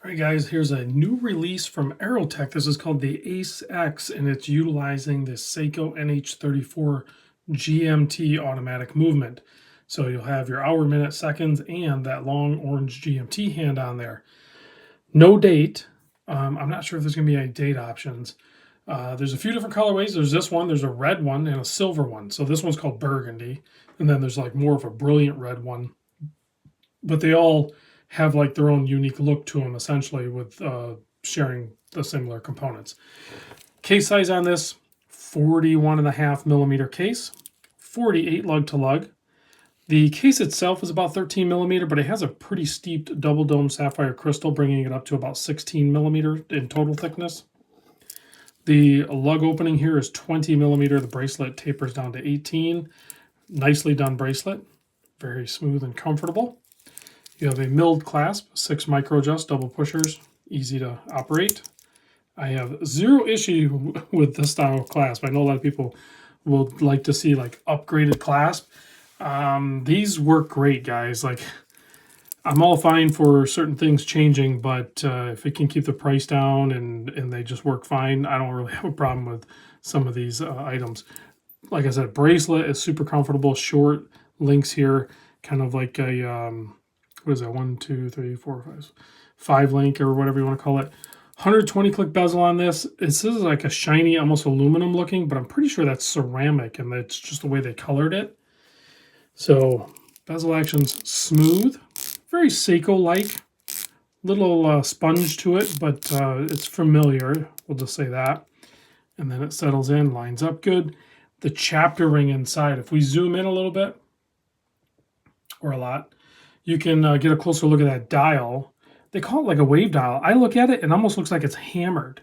All right, guys, here's a new release from Aerotech. This is called the AceX, and it's utilizing the Seiko NH34 GMT automatic movement. So you'll have your hour, minute, seconds, and that long orange GMT hand on there. No date. I'm not sure if there's going to be any date options. There's a few different colorways. There's this one, there's a red one, and a silver one. So this one's called burgundy. And then there's like more of a brilliant red one. But they all have like their own unique look to them, essentially, with sharing the similar components. Case size on this, 41.5 millimeter case, 48 lug to lug. The case itself is about 13 millimeter, but it has a pretty steep double dome sapphire crystal, bringing it up to about 16 millimeter in total thickness. The lug opening here is 20 millimeter. The bracelet tapers down to 18. Nicely done bracelet, very smooth and comfortable. You have a milled clasp, 6 micro adjust double pushers, easy to operate. I have zero issue with this style of clasp. I know a lot of people will like to see like upgraded clasp. These work great, guys. Like, I'm all fine for certain things changing, but if it can keep the price down and they just work fine, I don't really have a problem with some of these items. Like I said, bracelet is super comfortable, short links here, kind of like a what is that, 1, 2, 3, 4, 5 link or whatever you want to call it. 120 click bezel on this. This is like a shiny, almost aluminum looking, but I'm pretty sure that's ceramic, and that's just the way they colored it. So bezel action's smooth, very Seiko-like, little sponge to it, but it's familiar, we'll just say that. And then it settles in, lines up good. The chapter ring inside, if we zoom in a little bit, or a lot, you can get a closer look at that dial. They call it like a wave dial. I look at it, and it almost looks like it's hammered.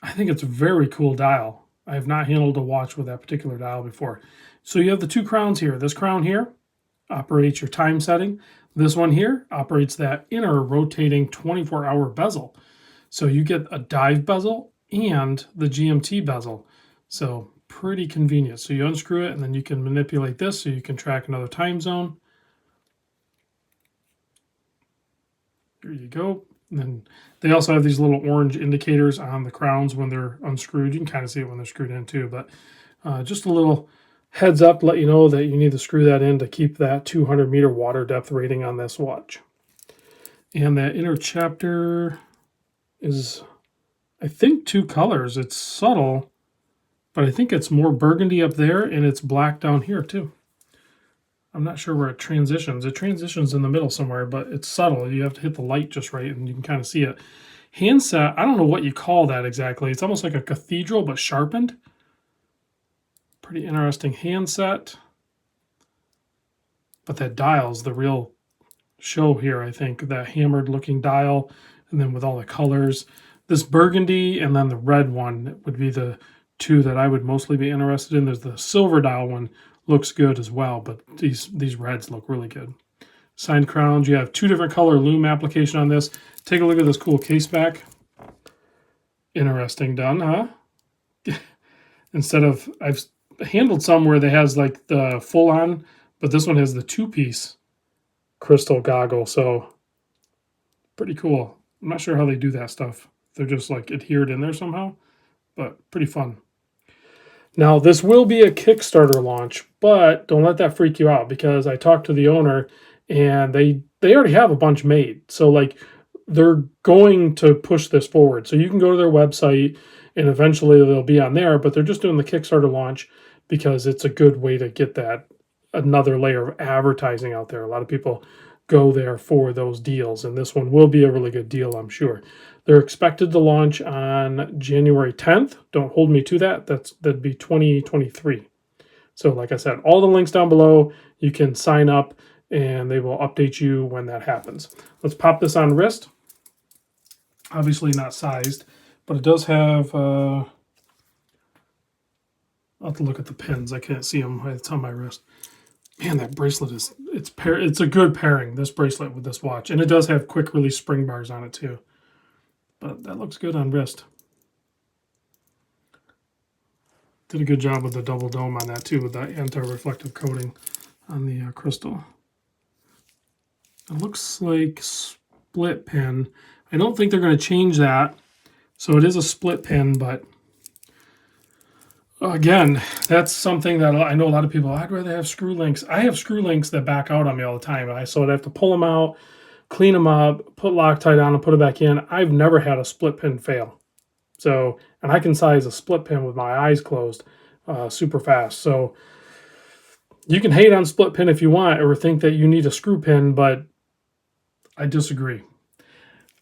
I think it's a very cool dial. I have not handled a watch with that particular dial before. So you have the two crowns here. This crown here operates your time setting. This one here operates that inner rotating 24-hour bezel. So you get a dive bezel and the GMT bezel. So pretty convenient. So you unscrew it, and then you can manipulate this so you can track another time zone. There you go. And then they also have these little orange indicators on the crowns when they're unscrewed. You can kind of see it when they're screwed in too, but just a little heads up, let you know that you need to screw that in to keep that 200 meter water depth rating on this watch. And that inner chapter is, I think, 2 colors. It's subtle, but I think it's more burgundy up there, and it's black down here too. I'm not sure where it transitions. It transitions in the middle somewhere, but it's subtle. You have to hit the light just right, and you can kind of see it. Handset, I don't know what you call that exactly. It's almost like a cathedral, but sharpened. Pretty interesting handset. But that dial's the real show here, I think. That hammered-looking dial, and then with all the colors. This burgundy and then the red one would be the two that I would mostly be interested in. There's the silver dial one. Looks good as well, but these reds look really good. Signed crowns. You have 2 different color Lume application on this. Take a look at this cool case back. Interesting done, huh? Instead of, I've handled some where they has like the full on, but this one has the 2-piece crystal goggle, so pretty cool. I'm not sure how they do that stuff. They're just like adhered in there somehow, but pretty fun. Now, this will be a Kickstarter launch, but don't let that freak you out, because I talked to the owner, and they already have a bunch made. So, like, they're going to push this forward. So you can go to their website, and eventually they'll be on there, but they're just doing the Kickstarter launch because it's a good way to get that another layer of advertising out there. A lot of people go there for those deals, and this one will be a really good deal, I'm sure. They're expected to launch on January 10th. Don't hold me to that. That'd be 2023. So like I said, all the links down below. You can sign up, and they will update you when that happens. Let's pop this on wrist. Obviously not sized, but it does have... I'll have to look at the pins. I can't see them. It's on my wrist. Man, that bracelet is... It's a good pairing, this bracelet with this watch. And it does have quick release spring bars on it too. But that looks good on wrist. Did a good job with the double dome on that too, with that anti-reflective coating on the crystal. It looks like split pin. I don't think they're going to change that. So it is a split pin, but again, that's something that I know a lot of people, I'd rather have screw links. I have screw links that back out on me all the time. So I'd have to pull them out, clean them up, put Loctite on and put it back in. I've never had a split pin fail. So, and I can size a split pin with my eyes closed super fast. So you can hate on split pin if you want or think that you need a screw pin, but I disagree.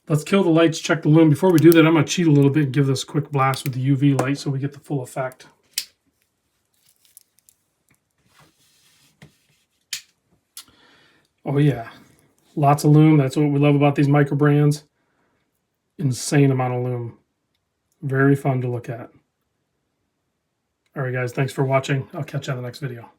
Let's kill the lights, check the lume. Before we do that, I'm going to cheat a little bit and give this a quick blast with the UV light so we get the full effect. Oh yeah, lots of lume. That's what we love about these micro brands. Insane amount of lume. Very fun to look at. All right, guys, thanks for watching. I'll catch you on the next video.